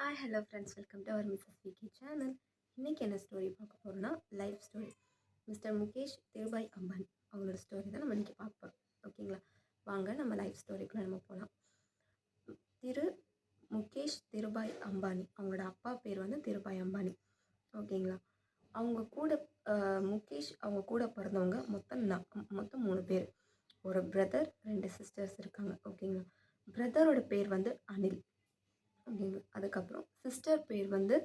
Hi hello friends, welcome to our Mrs VK channel. இன்றைக்கி என்ன story பார்க்க போகிறோன்னா, life story. Mister Mukesh Dhirubhai Ambani அவங்களோட ஸ்டோரி தான் நம்ம இன்றைக்கி பார்ப்போம். ஓகேங்களா, வாங்க நம்ம லைஃப் ஸ்டோரிக்குள்ளே நம்ம போகலாம். திரு முகேஷ் திருபாய் அம்பானி, அவங்களோட அப்பா பேர் வந்து திருபாய் அம்பானி. ஓகேங்களா, அவங்க கூட முகேஷ் அவங்க கூட பிறந்தவங்க மொத்தம் 3 பேர். ஒரு பிரதர், 2 சிஸ்டர்ஸ் இருக்காங்க. ஓகேங்களா, பிரதரோட பேர் வந்து அனில். ஓகேங்களா, அதுக்கப்புறம் சிஸ்டர் பேர் வந்து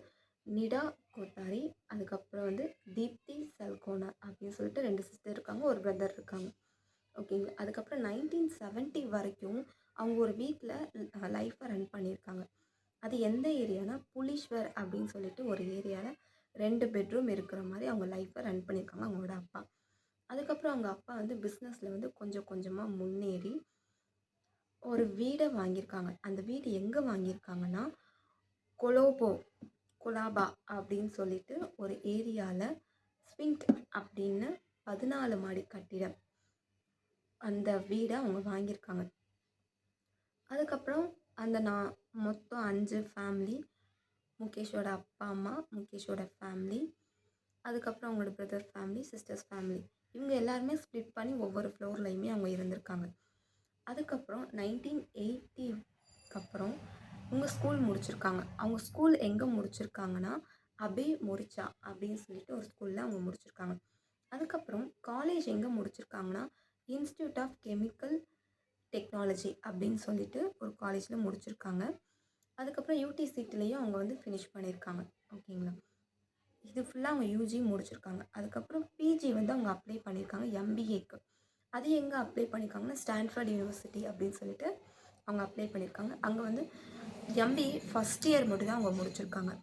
நிடா கோத்தாரி. அதுக்கப்புறம் வந்து தீப்தி சல்கோனா அப்படின்னு சொல்லிட்டு 2 சிஸ்டர் இருக்காங்க, ஒரு பிரதர் இருக்காங்க. ஓகேங்களா, அதுக்கப்புறம் 1970 வரைக்கும் அவங்க ஒரு வீட்டில் லைஃப்பை ரன் பண்ணியிருக்காங்க. அது எந்த ஏரியானா புலீஸ்வர் அப்படின்னு சொல்லிட்டு ஒரு ஏரியாவில் 2 பெட்ரூம் இருக்கிற மாதிரி அவங்க லைஃப்பை ரன் பண்ணியிருக்காங்க அவங்களோட அப்பா. அதுக்கப்புறம் அவங்க அப்பா வந்து பிஸ்னஸில் வந்து கொஞ்சம் கொஞ்சமாக முன்னேறி ஒரு வீடை வாங்கியிருக்காங்க. அந்த வீடு எங்கே வாங்கியிருக்காங்கன்னா, கொலாபா அப்படின்னு சொல்லிட்டு ஒரு ஏரியாவில் ஸ்விண்ட் அப்படின்னு 14 மாடி கட்டிடம், அந்த வீடை அவங்க வாங்கியிருக்காங்க. அதுக்கப்புறம் அந்த மொத்தம் 5 ஃபேமிலி, முகேஷோட அப்பா அம்மா, முகேஷோட ஃபேமிலி, அதுக்கப்புறம் அவங்களோட பிரதர் ஃபேமிலி, சிஸ்டர்ஸ் ஃபேமிலி, இவங்க எல்லாருமே ஸ்ப்ளிட் பண்ணி ஒவ்வொரு ஃப்ளோர்லையுமே அவங்க இருந்திருக்காங்க. அதுக்கப்புறம் 1980க்கு அப்புறம் இவங்க ஸ்கூல் முடிச்சிருக்காங்க. அவங்க ஸ்கூல் எங்கே முடிச்சிருக்காங்கன்னா, அபே மொரிச்சா அப்படின்னு சொல்லிட்டு ஒரு ஸ்கூலில் அவங்க முடிச்சிருக்காங்க. அதுக்கப்புறம் காலேஜ் எங்கே முடிச்சிருக்காங்கன்னா, இன்ஸ்டியூட் ஆஃப் கெமிக்கல் டெக்னாலஜி அப்படின்னு சொல்லிட்டு ஒரு காலேஜில் முடிச்சிருக்காங்க. அதுக்கப்புறம் யூடிசிட்டிலையும் அவங்க வந்து ஃபினிஷ் பண்ணியிருக்காங்க. ஓகேங்களா, இது ஃபுல்லாக அவங்க யூஜி முடிச்சிருக்காங்க. அதுக்கப்புறம் பிஜி வந்து அவங்க அப்ளை பண்ணியிருக்காங்க எம்பிஏக்கு. அது எங்கே அப்ளை பண்ணியிருக்காங்கன்னா, ஸ்டான்ஃபர்ட் யூனிவர்சிட்டி அப்படின்னு சொல்லிட்டு அவங்க அப்ளை பண்ணியிருக்காங்க. அங்கே வந்து எம்பிஏ ஃபஸ்ட் இயர் மட்டும் தான் அவங்க முடிச்சிருக்காங்க.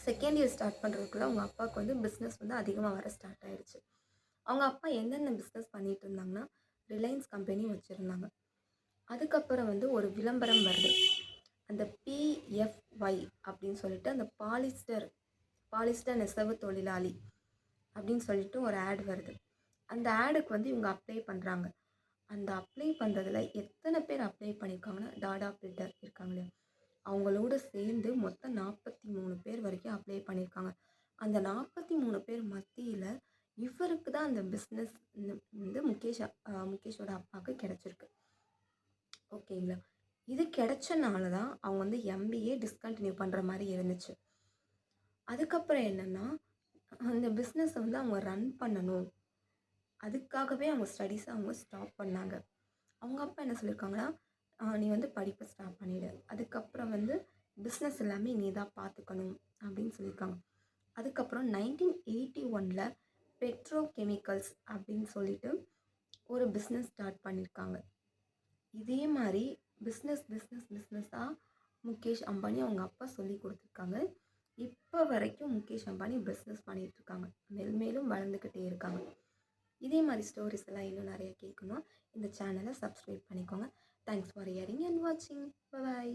செகண்ட் இயர் ஸ்டார்ட் பண்ணுறதுக்குள்ள அவங்க அப்பாவுக்கு வந்து பிஸ்னஸ் வந்து அதிகமாக வர ஸ்டார்ட் ஆகிடுச்சு. அவங்க அப்பா என்னென்ன பிஸ்னஸ் பண்ணிகிட்டு இருந்தாங்கன்னா, ரிலையன்ஸ் கம்பெனி வச்சுருந்தாங்க. அதுக்கப்புறம் வந்து ஒரு விளம்பரம் வருது. அந்த பிஎஃப்ஒய் அப்படின்னு சொல்லிட்டு அந்த பாலிஸ்டர் நெசவு தொழிலாளி அப்படின்னு சொல்லிட்டு ஒரு ஆட் வருது. அந்த ஆடுக்கு வந்து இவங்க அப்ளை பண்ணுறாங்க. அந்த அப்ளை பண்ணுறதுல எத்தனை பேர் அப்ளை பண்ணியிருக்காங்கன்னா, டாடா பில்டர் இருக்காங்களே, அவங்களோட சேர்ந்து மொத்தம் 43 பேர் வரைக்கும் அப்ளை பண்ணியிருக்காங்க. அந்த 43 பேர் மத்தியில் இவருக்கு தான் அந்த பிஸ்னஸ் வந்து முகேஷோட அப்பாவுக்கு கிடச்சிருக்கு. ஓகேங்களா, இது கிடைச்சனால தான் அவங்க வந்து எம்பிஏ டிஸ்கண்டினியூ பண்ணுற மாதிரி இருந்துச்சு. அதுக்கப்புறம் என்னென்னா, அந்த பிஸ்னஸை வந்து அவங்க ரன் பண்ணணும், அதுக்காகவே அவங்க ஸ்டடீஸை அவங்க ஸ்டாப் பண்ணாங்க. அவங்க அப்பா என்ன சொல்லியிருக்காங்கன்னா, நீ வந்து படிப்பை ஸ்டாப் பண்ணிவிடு, அதுக்கப்புறம் வந்து பிஸ்னஸ் எல்லாமே நீ தான் பார்த்துக்கணும் அப்படின்னு சொல்லியிருக்காங்க. அதுக்கப்புறம் 1981 பெட்ரோ கெமிக்கல்ஸ் அப்படின்னு சொல்லிட்டு ஒரு பிஸ்னஸ் ஸ்டார்ட் பண்ணியிருக்காங்க. இதே மாதிரி பிஸ்னஸாக முகேஷ் அம்பானி அவங்க அப்பா சொல்லி கொடுத்துருக்காங்க. இப்போ வரைக்கும் முகேஷ் அம்பானி பிஸ்னஸ் பண்ணிகிட்ருக்காங்க, மேலும் வளர்ந்துக்கிட்டே இருக்காங்க. இதே மாதிரி ஸ்டோரிஸ் எல்லாம் இன்னும் நிறைய கேட்கணும். இந்த சேனலை சப்ஸ்கிரைப் பண்ணிக்கோங்க. தேங்க்ஸ் ஃபார் ஹியரிங் அண்ட் வாட்சிங். பாய்.